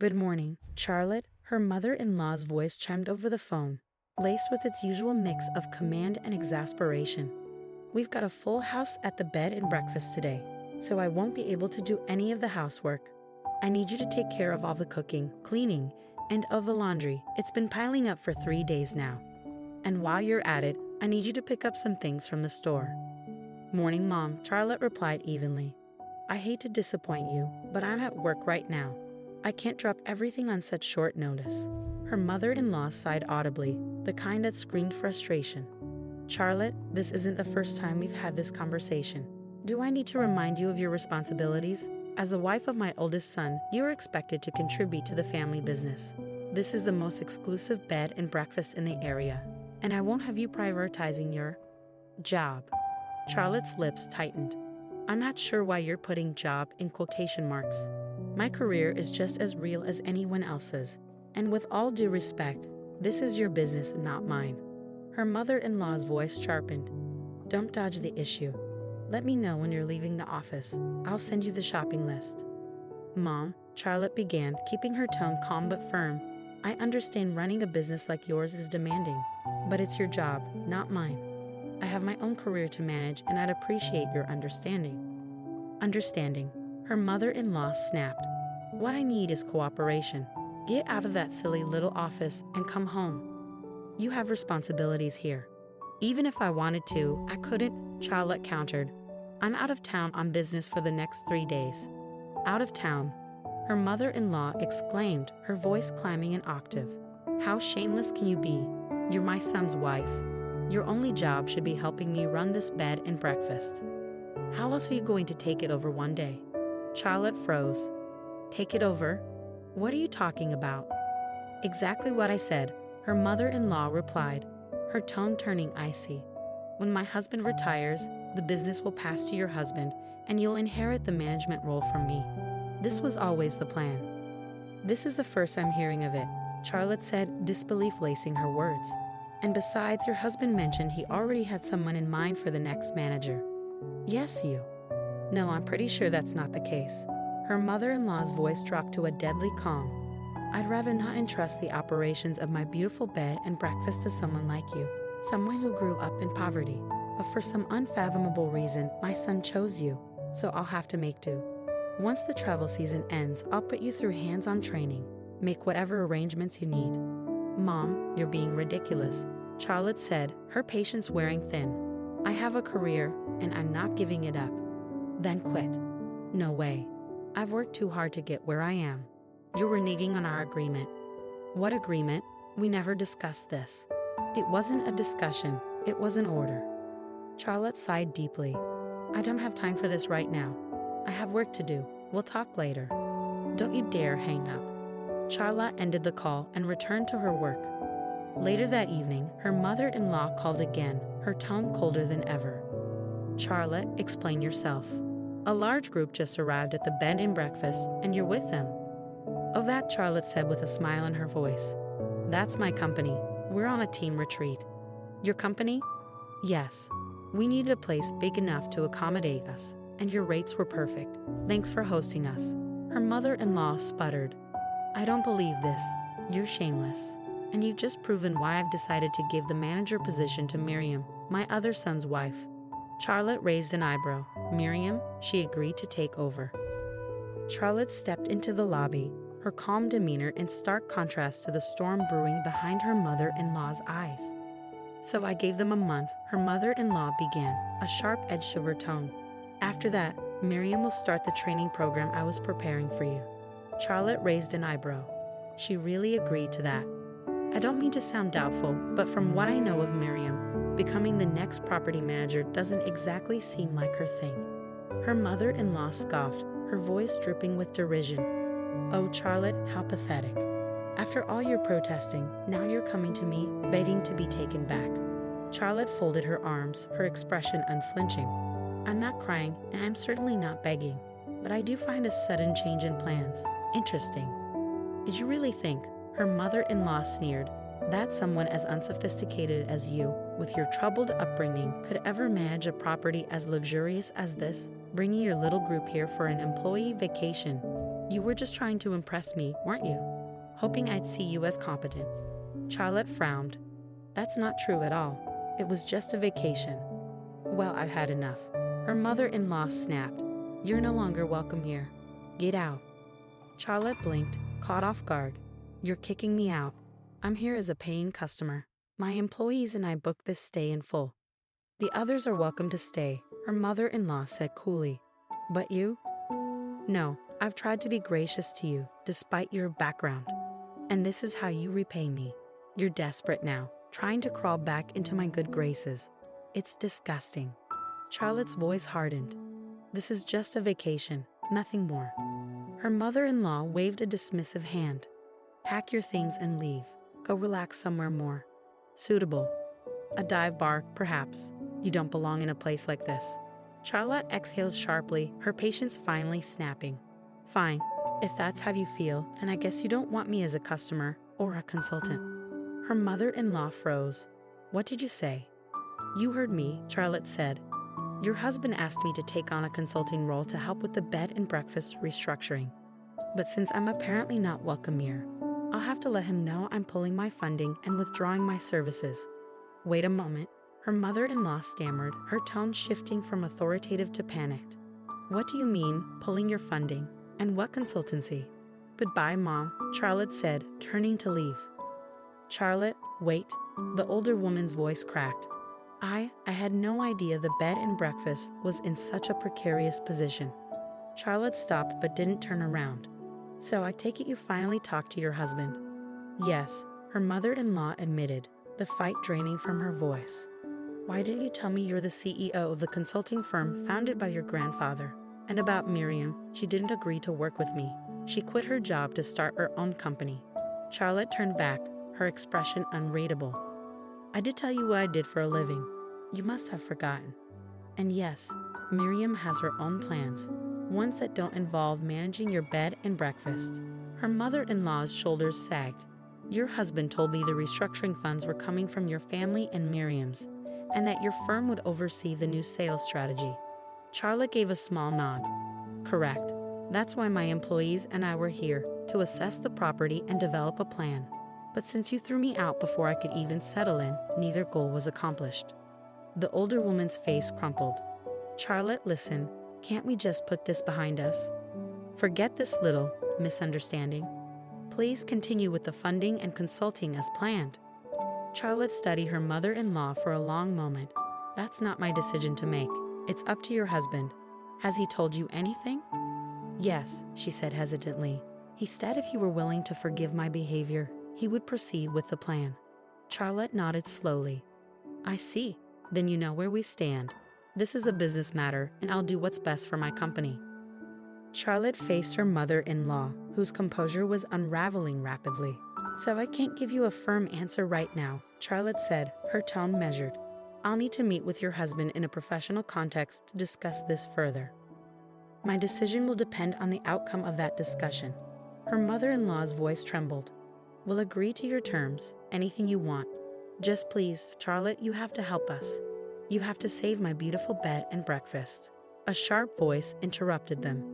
Good morning, Charlotte. Her mother-in-law's voice chimed over the phone, laced with its usual mix of command and exasperation. We've got a full house at the bed and breakfast today, so I won't be able to do any of the housework. I need you to take care of all the cooking, cleaning, and of the laundry. It's been piling up for 3 days now. And while you're at it, I need you to pick up some things from the store. Morning, Mom, Charlotte replied evenly. I hate to disappoint you, but I'm at work right now. I can't drop everything on such short notice. Her mother-in-law sighed audibly, the kind that screamed frustration. Charlotte, this isn't the first time we've had this conversation. Do I need to remind you of your responsibilities? As the wife of my oldest son, you are expected to contribute to the family business. This is the most exclusive bed and breakfast in the area, and I won't have you prioritizing your job. Charlotte's lips tightened. I'm not sure why you're putting job in quotation marks. My career is just as real as anyone else's, and with all due respect, this is your business, not mine. Her mother-in-law's voice sharpened. Don't dodge the issue. Let me know when you're leaving the office. I'll send you the shopping list. Mom, Charlotte began, keeping her tone calm but firm. I understand running a business like yours is demanding, but it's your job, not mine. I have my own career to manage, and I'd appreciate your understanding. Understanding. Her mother-in-law snapped. What I need is cooperation. Get out of that silly little office and come home. You have responsibilities here. Even if I wanted to, I couldn't, Charlotte countered. I'm out of town on business for the next 3 days. Out of town? Her mother-in-law exclaimed, her voice climbing an octave. How shameless can you be? You're my son's wife. Your only job should be helping me run this bed and breakfast. How else are you going to take it over one day? Charlotte froze. Take it over? What are you talking about? Exactly what I said, her mother-in-law replied, her tone turning icy. When my husband retires, the business will pass to your husband, and you'll inherit the management role from me. This was always the plan. This is the first I'm hearing of it, Charlotte said, disbelief lacing her words. And besides, your husband mentioned he already had someone in mind for the next manager. Yes, you. No, I'm pretty sure that's not the case. Her mother-in-law's voice dropped to a deadly calm. I'd rather not entrust the operations of my beautiful bed and breakfast to someone like you, someone who grew up in poverty. But for some unfathomable reason, my son chose you, so I'll have to make do. Once the travel season ends, I'll put you through hands-on training. Make whatever arrangements you need. Mom, you're being ridiculous, Charlotte said, her patience wearing thin. I have a career, and I'm not giving it up. Then quit. No way. I've worked too hard to get where I am. You're reneging on our agreement. What agreement? We never discussed this. It wasn't a discussion, it was an order. Charlotte sighed deeply. I don't have time for this right now. I have work to do. We'll talk later. Don't you dare hang up. Charlotte ended the call and returned to her work. Later that evening, her mother-in-law called again, her tone colder than ever. Charlotte, explain yourself. A large group just arrived at the bed and breakfast, and you're with them. Of that, Charlotte said with a smile in her voice. That's my company. We're on a team retreat. Your company? Yes. We needed a place big enough to accommodate us, and your rates were perfect. Thanks for hosting us. Her mother-in-law sputtered. I don't believe this. You're shameless. And you've just proven why I've decided to give the manager position to Miriam, my other son's wife. Charlotte raised an eyebrow. Miriam, she agreed to take over. Charlotte stepped into the lobby, her calm demeanor in stark contrast to the storm brewing behind her mother-in-law's eyes. So I gave them a month, her mother-in-law began, a sharp edge to her tone. After that, Miriam will start the training program I was preparing for you. Charlotte raised an eyebrow. She really agreed to that. I don't mean to sound doubtful, but from what I know of Miriam, becoming the next property manager doesn't exactly seem like her thing. Her mother-in-law scoffed, her voice dripping with derision. Oh, Charlotte, how pathetic. After all your protesting, now you're coming to me, begging to be taken back. Charlotte folded her arms, her expression unflinching. I'm not crying, and I'm certainly not begging, but I do find a sudden change in plans interesting. Did you really think, her mother-in-law sneered, that someone as unsophisticated as you, with your troubled upbringing, could ever manage a property as luxurious as this, bringing your little group here for an employee vacation? You were just trying to impress me, weren't you? Hoping I'd see you as competent. Charlotte frowned. That's not true at all. It was just a vacation. Well, I've had enough. Her mother-in-law snapped. You're no longer welcome here. Get out. Charlotte blinked, caught off guard. You're kicking me out. I'm here as a paying customer. My employees and I booked this stay in full. The others are welcome to stay, her mother-in-law said coolly. But you? No, I've tried to be gracious to you, despite your background. And this is how you repay me. You're desperate now, trying to crawl back into my good graces. It's disgusting. Charlotte's voice hardened. This is just a vacation, nothing more. Her mother-in-law waved a dismissive hand. Pack your things and leave. Go relax somewhere more suitable. A dive bar, perhaps. You don't belong in a place like this. Charlotte exhaled sharply, her patience finally snapping. Fine. If that's how you feel, then I guess you don't want me as a customer or a consultant. Her mother-in-law froze. What did you say? You heard me, Charlotte said. Your husband asked me to take on a consulting role to help with the bed and breakfast restructuring. But since I'm apparently not welcome here, I'll have to let him know I'm pulling my funding and withdrawing my services. Wait a moment, her mother-in-law stammered, her tone shifting from authoritative to panicked. What do you mean, pulling your funding? And what consultancy? Goodbye, Mom, Charlotte said, turning to leave. Charlotte, wait, the older woman's voice cracked. I had no idea the bed and breakfast was in such a precarious position. Charlotte stopped but didn't turn around. So I take it you finally talked to your husband? Yes, her mother-in-law admitted, the fight draining from her voice. Why didn't you tell me you're the CEO of the consulting firm founded by your grandfather? And about Miriam, she didn't agree to work with me. She quit her job to start her own company. Charlotte turned back, her expression unreadable. I did tell you what I did for a living. You must have forgotten. And yes, Miriam has her own plans, ones that don't involve managing your bed and breakfast. Her mother-in-law's shoulders sagged. Your husband told me the restructuring funds were coming from your family and Miriam's, and that your firm would oversee the new sales strategy. Charlotte gave a small nod. Correct. That's why my employees and I were here, to assess the property and develop a plan. But since you threw me out before I could even settle in, neither goal was accomplished. The older woman's face crumpled. Charlotte, listen, can't we just put this behind us? Forget this little misunderstanding. Please continue with the funding and consulting as planned. Charlotte studied her mother-in-law for a long moment. That's not my decision to make. It's up to your husband. Has he told you anything? Yes, she said hesitantly. He said if you were willing to forgive my behavior, he would proceed with the plan. Charlotte nodded slowly. I see. Then you know where we stand. This is a business matter, and I'll do what's best for my company. Charlotte faced her mother-in-law, whose composure was unraveling rapidly. So I can't give you a firm answer right now, Charlotte said, her tone measured. I'll need to meet with your husband in a professional context to discuss this further. My decision will depend on the outcome of that discussion. Her mother-in-law's voice trembled. We'll agree to your terms, anything you want. Just please, Charlotte, you have to help us. You have to save my beautiful bed and breakfast. A sharp voice interrupted them.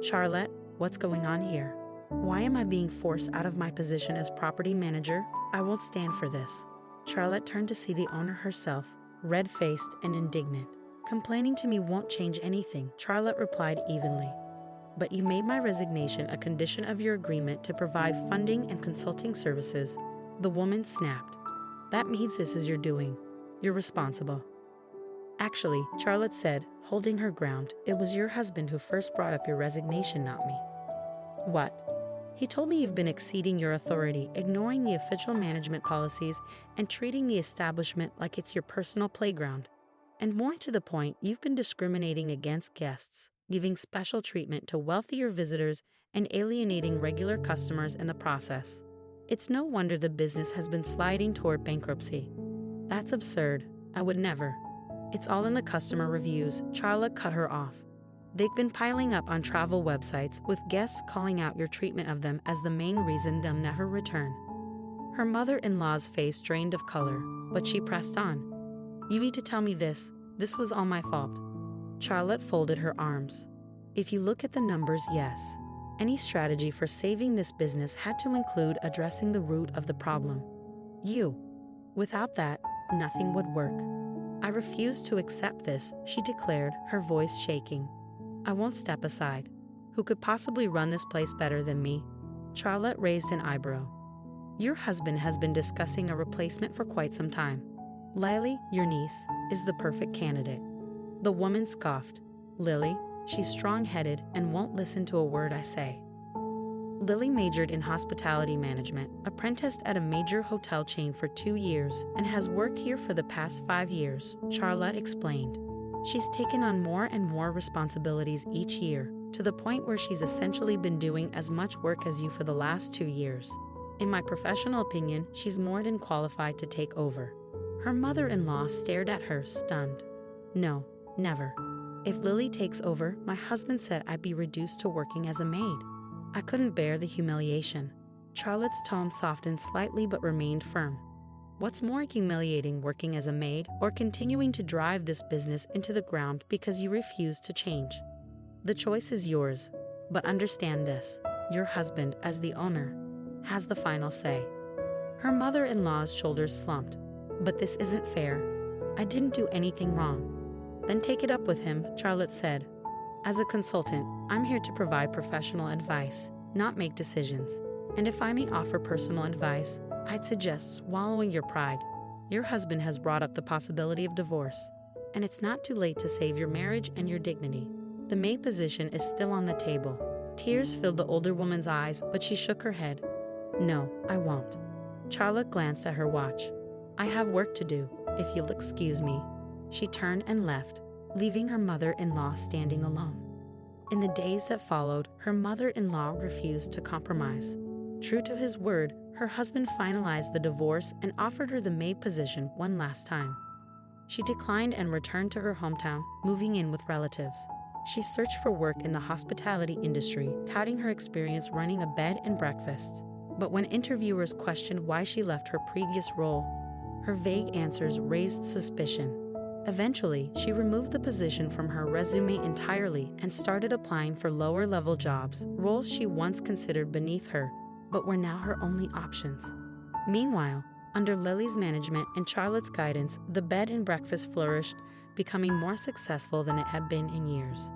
Charlotte, what's going on here? Why am I being forced out of my position as property manager? I won't stand for this. Charlotte turned to see the owner herself, red-faced and indignant. Complaining to me won't change anything, Charlotte replied evenly. But you made my resignation a condition of your agreement to provide funding and consulting services. The woman snapped. That means this is your doing. You're responsible. Actually, Charlotte said, holding her ground, it was your husband who first brought up your resignation, not me. What? He told me you've been exceeding your authority, ignoring the official management policies, and treating the establishment like it's your personal playground. And more to the point, you've been discriminating against guests, giving special treatment to wealthier visitors, and alienating regular customers in the process. It's no wonder the business has been sliding toward bankruptcy. That's absurd. I would never. It's all in the customer reviews, Charlotte cut her off. They've been piling up on travel websites, with guests calling out your treatment of them as the main reason they'll never return. Her mother-in-law's face drained of color, but she pressed on. You need to tell me this. This was all my fault. Charlotte folded her arms. If you look at the numbers, yes. Any strategy for saving this business had to include addressing the root of the problem. You. Without that, nothing would work. I refuse to accept this, she declared, her voice shaking. I won't step aside. Who could possibly run this place better than me? Charlotte raised an eyebrow. Your husband has been discussing a replacement for quite some time. Lily, your niece, is the perfect candidate. The woman scoffed. Lily, she's strong-headed and won't listen to a word I say. Lily majored in hospitality management, apprenticed at a major hotel chain for 2 years, and has worked here for the past 5 years, Charlotte explained. She's taken on more and more responsibilities each year, to the point where she's essentially been doing as much work as you for the last 2 years. In my professional opinion, she's more than qualified to take over. Her mother-in-law stared at her, stunned. No, never. If Lily takes over, my husband said I'd be reduced to working as a maid. I couldn't bear the humiliation. Charlotte's tone softened slightly but remained firm. What's more humiliating, working as a maid or continuing to drive this business into the ground because you refuse to change? The choice is yours, but understand this, your husband, as the owner, has the final say. Her mother-in-law's shoulders slumped. But this isn't fair. I didn't do anything wrong. Then take it up with him, Charlotte said. As a consultant, I'm here to provide professional advice, not make decisions. And if I may offer personal advice, I'd suggest swallowing your pride. Your husband has brought up the possibility of divorce, and it's not too late to save your marriage and your dignity. The maid position is still on the table. Tears filled the older woman's eyes, but she shook her head. No, I won't. Charlotte glanced at her watch. I have work to do, if you'll excuse me. She turned and left, leaving her mother-in-law standing alone. In the days that followed, her mother-in-law refused to compromise. True to his word, her husband finalized the divorce and offered her the maid position one last time. She declined and returned to her hometown, moving in with relatives. She searched for work in the hospitality industry, touting her experience running a bed and breakfast. But when interviewers questioned why she left her previous role, her vague answers raised suspicion. Eventually, she removed the position from her resume entirely and started applying for lower-level jobs, roles she once considered beneath her, but were now her only options. Meanwhile, under Lily's management and Charlotte's guidance, the bed and breakfast flourished, becoming more successful than it had been in years.